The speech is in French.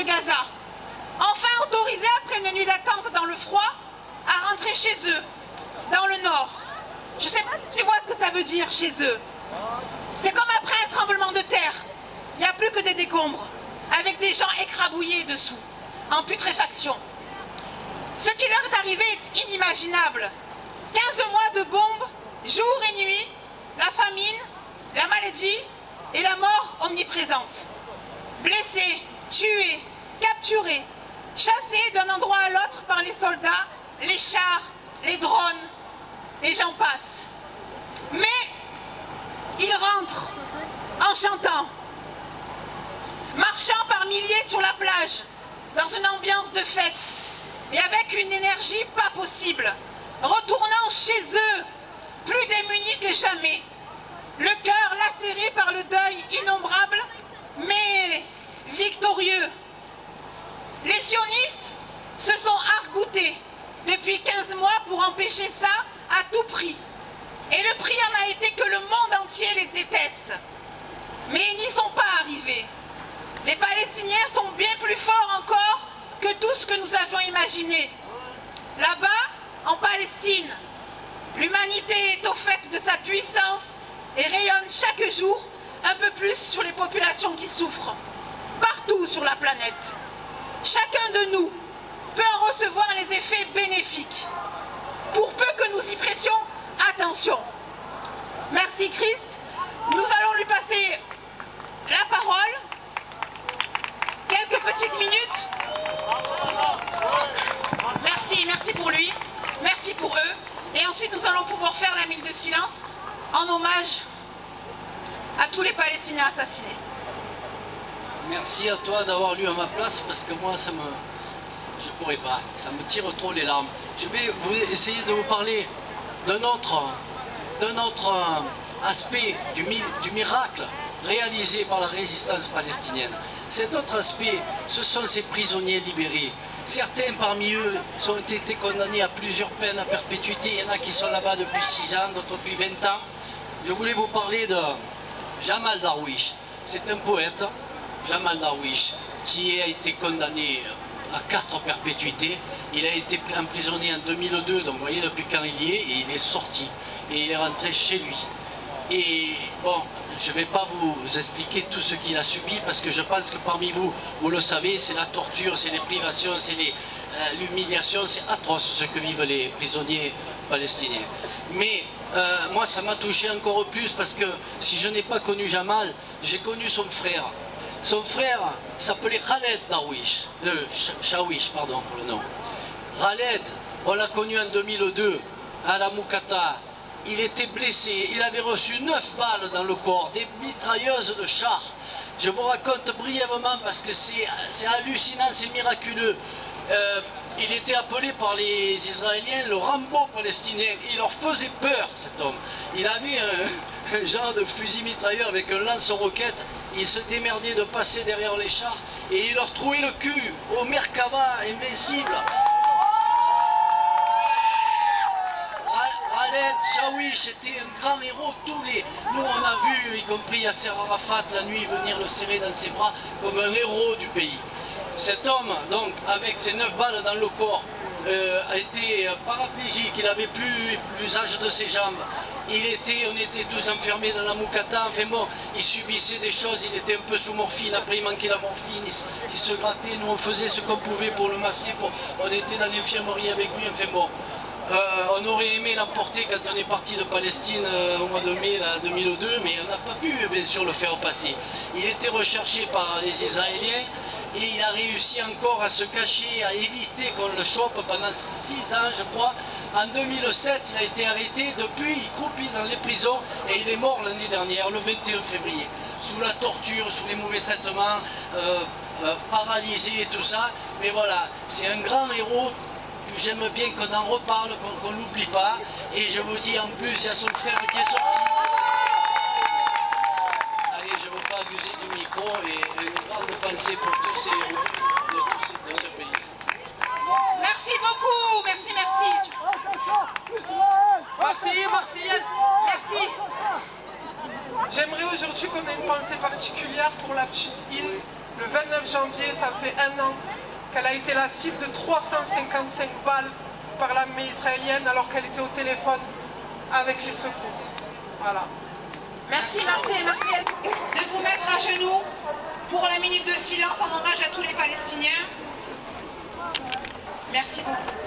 de Gaza, enfin autorisés après une nuit d'attente dans le froid à rentrer chez eux, dans le nord. Je ne sais pas si tu vois ce que ça veut dire chez eux. C'est comme après un tremblement de terre. Il n'y a plus que des décombres, avec des gens écrabouillés dessous, en putréfaction. Ce qui leur est arrivé est inimaginable. 15 mois de bombes, jour et nuit, la famine, la maladie et la mort omniprésente. Blessés, tués, capturés, chassés d'un endroit à l'autre par les soldats, les chars, les drones, et j'en passe. Mais ils rentrent en chantant, marchant par milliers sur la plage, dans une ambiance de fête, et avec une énergie pas possible, retournant chez eux, plus démunis que jamais, le cœur lacéré par le deuil innombrable, mais victorieux. Les sionistes se sont arc-boutés depuis 15 mois pour empêcher ça à tout prix. Et le prix en a été que le monde entier les déteste. Mais ils n'y sont pas arrivés. Les Palestiniens sont bien plus forts encore que tout ce que nous avions imaginé. Là-bas, en Palestine, l'humanité est au fait de sa puissance et rayonne chaque jour un peu plus sur les populations qui souffrent, partout sur la planète. Chacun de nous peut en recevoir les effets bénéfiques, pour peu que nous y prêtions attention. Merci Christ. Nous allons lui passer la parole. Quelques petites minutes. Merci pour lui. Merci pour eux. Et ensuite, nous allons pouvoir faire la minute de silence en hommage à tous les Palestiniens assassinés. Merci à toi d'avoir lu à ma place, parce que moi, je pourrais pas. Ça me tire trop les larmes. Je vais essayer de vous parler d'un autre aspect du miracle réalisé par la résistance palestinienne. Cet autre aspect, ce sont ces prisonniers libérés. Certains parmi eux ont été condamnés à plusieurs peines à perpétuité. Il y en a qui sont là-bas depuis 6 ans, d'autres depuis 20 ans. Je voulais vous parler de Jamal Darwish. C'est un poète, Jamal Darwish, qui a été condamné à 4 perpétuités. Il a été emprisonné en 2002, donc vous voyez depuis quand il y est, et il est sorti. Et il est rentré chez lui. Et bon, je ne vais pas vous expliquer tout ce qu'il a subi, parce que je pense que parmi vous, vous le savez, c'est la torture, c'est les privations, c'est l'humiliation, c'est atroce ce que vivent les prisonniers palestiniens. Mais moi, ça m'a touché encore plus, parce que si je n'ai pas connu Jamal, j'ai connu son frère. Son frère s'appelait Khaled Darwish, Shawish, pardon pour le nom. Khaled, on l'a connu en 2002 à la Moukata. Il était blessé, il avait reçu 9 balles dans le corps, des mitrailleuses de char. Je vous raconte brièvement parce que c'est hallucinant, c'est miraculeux. Il était appelé par les Israéliens le Rambo palestinien. Il leur faisait peur, cet homme. Il avait un genre de fusil mitrailleur avec un lance-roquette. Il se démerdait de passer derrière les chars et il leur trouvait le cul au Merkava, invincible. Khaled Shawish était un grand héros. Nous on a vu, y compris Yasser Arafat la nuit, venir le serrer dans ses bras comme un héros du pays. Cet homme, donc, avec ses 9 balles dans le corps, a été paraplégique, il n'avait plus l'usage de ses jambes. On était tous enfermés dans la Moukata, enfin bon, il subissait des choses, il était un peu sous morphine, après il manquait la morphine, il se grattait, nous on faisait ce qu'on pouvait pour le masser, on était dans l'infirmerie avec lui, enfin bon. On aurait aimé l'emporter quand on est parti de Palestine au mois de mai 2002, mais on n'a pas pu bien sûr le faire passer. Il était recherché par les Israéliens et il a réussi encore à se cacher, à éviter qu'on le chope pendant 6 ans je crois. En 2007 il a été arrêté, depuis il croupit dans les prisons et il est mort l'année dernière, le 21 février, sous la torture, sous les mauvais traitements, paralysé et tout ça. Mais voilà, c'est un grand héros. J'aime bien qu'on en reparle, qu'on ne l'oublie pas. Et je vous dis en plus, il y a son frère qui est sorti. Allez, je ne veux pas abuser du micro et une grande pensée pour tous ces héros de ce pays. Merci beaucoup, merci. J'aimerais aujourd'hui qu'on ait une pensée particulière pour la petite Inde Le 29 janvier, ça fait 1 an qu'elle a été la cible de 355 balles par l'armée israélienne alors qu'elle était au téléphone avec les secours. Voilà. Merci Marseille et Marseille de vous mettre à genoux pour la minute de silence en hommage à tous les Palestiniens. Merci beaucoup.